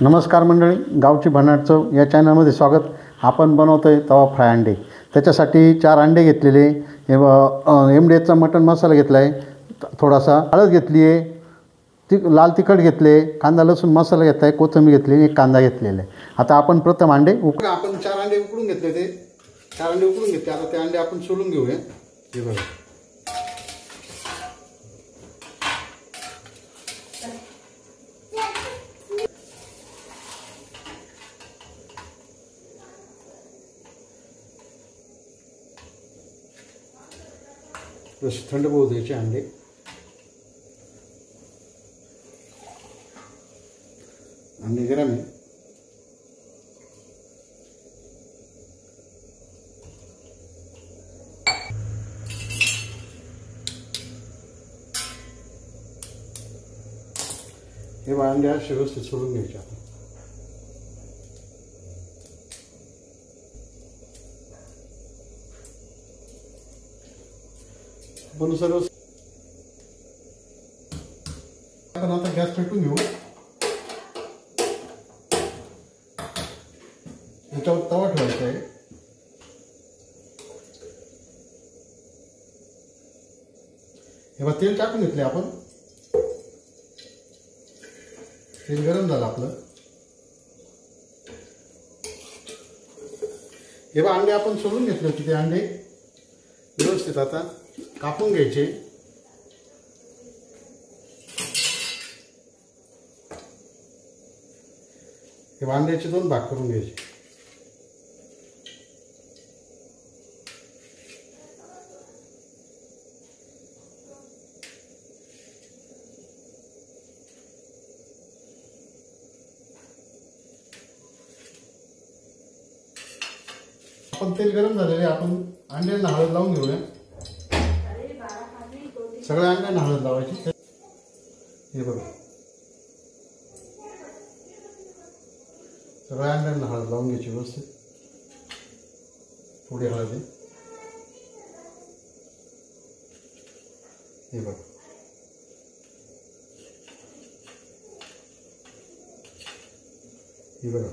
नमस्कार मंडळी, गावची भन्नाट चव या चॅनलमध्ये स्वागत. आपण बनवतो आहे तवा फ्राय अंडे. त्याच्यासाठी 4 अंडे घेतलेले, एमडीएचचा मटन मसाला घेतला आहे, थोडासा हळद घेतली आहे, लाल तिखट घेतले, कांदा लसूण मसाला घेतला आहे, कोथिंबीर घेतली, एक कांदा घेतलेला आहे. आता आपण प्रथम अंडे आपण 4 अंडे उकडून घेतले. ते 4 अंडे उकडून घेतले. आता ते अंडे आपण सोलून घेऊया. हे बघा, थंड होऊ द्यायचे अंडे. अंडे गरम आहे. हे अंडे असे व्यवस्थित सोडून घ्यायचे. आपण पण सर्व आपण आता गॅस पेटून घेऊ. याच्यावर तवा ठेवायचा आहे. हे तेल टाकून घेतले आपण. तेल गरम झालं आपलं. हे अंडे आपण सोडून घेतले होते. ते अंडे व्यवस्थित आता कापून घ्यायचे. हे अंड्याचे 2 भाग करून घ्यायचे. आपण तेल गरम झालेले, आपण अंड्यांना हळद लावून घेऊया. सगळ्या अंड्यांना हळद लावायची. हे बघा, सगळ्या अंड्यांना हळद लावून घ्यायची व्यवस्थित. थोडी हळद आहे. हे बघा, हे बघा,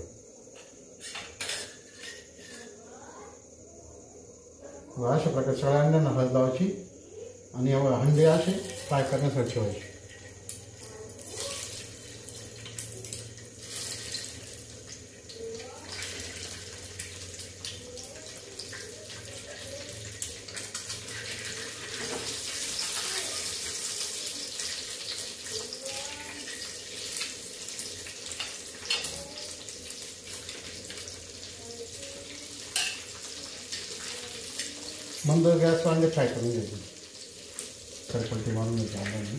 अशा प्रकारे सगळ्या अंड्यांना हळद लावायची आणि अंडे असे फ्राय करण्यासाठी ठेवायचे. मंद गॅसवर अंडे फ्राय करून घ्यायचे. सरपलटी मारून घ्यायची अंड्याने.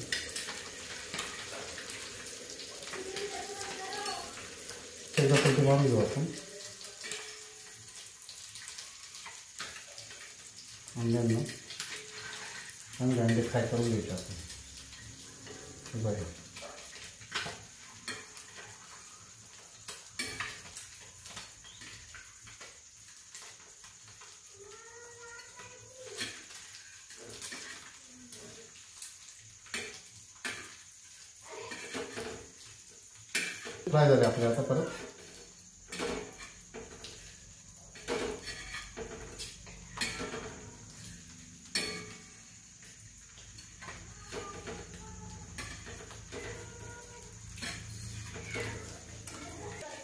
सरपलटी मारून घेऊ आपण अंड्यांना. चांगले अंडे फ्राय करून घ्यायचे आपण. बरं, फ्राय झाले आपले. आता परत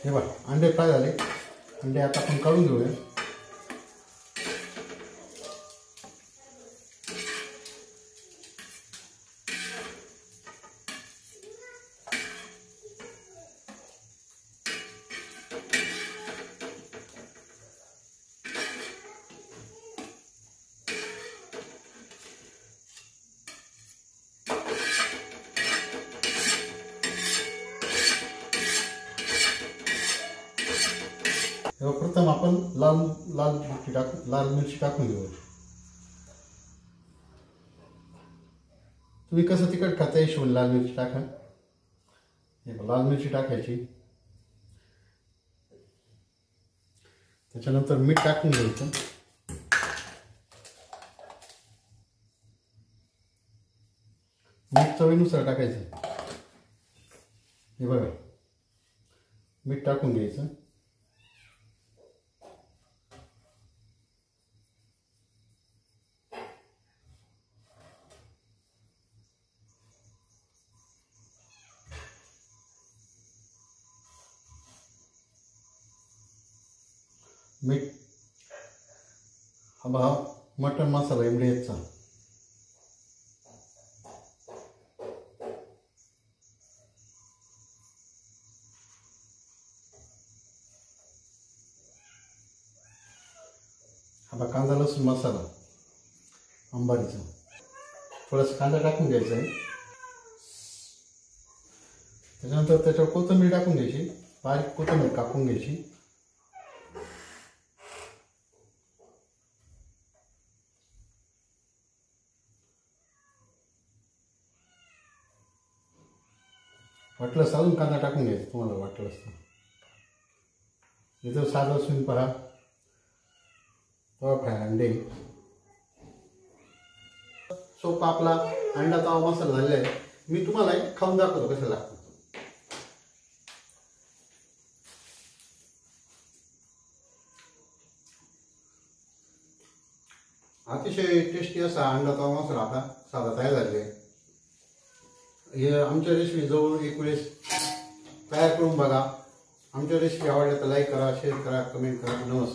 हे बघा, अंडे फ्राय झाले. अंडे आता आपण काढून घेऊया. प्रथम आपण लाल मिरची टाकून घेऊ. तुम्ही कसं तिखट खाता हिशोबाने लाल मिरची टाका. लाल मिरची टाकायची. त्याच्यानंतर मीठ टाकून घ्यायचं. मीठ चवीनुसार टाकायचं. हे बघा, मीठ टाकून घ्यायचं. मीठ. हा बघा मटन मसाला एमडीएचचा. हा बघा कांदा लसूण मसाला अंबारीचा. थोडासा कांदा टाकून घ्यायचा आहे. त्याच्यानंतर त्याच्यावर कोथिंबीर टाकून घ्यायची. बारीक कोथिंबीर कापून घ्यायची. वाटलंच अजून कांदा टाकून घ्यायचा तुम्हाला वाटलं असतं. इथं साधं असून पहा तवा फ्राय अंडे. सोपा आपला अंडा तवा मसाला झालेला आहे. मी तुम्हाला खाऊन दाखवतो कसं लागतं. अतिशय टेस्टी असा अंडा तवा मसाला आता साधा तयार झालेला आहे. हे आमच्या रेसिपी जवळ एक वेळेस तयार करून बघा. आमच्या रेसिपी आवडल्या तर लाईक करा, शेअर करा, कमेंट करा. नमस्कार.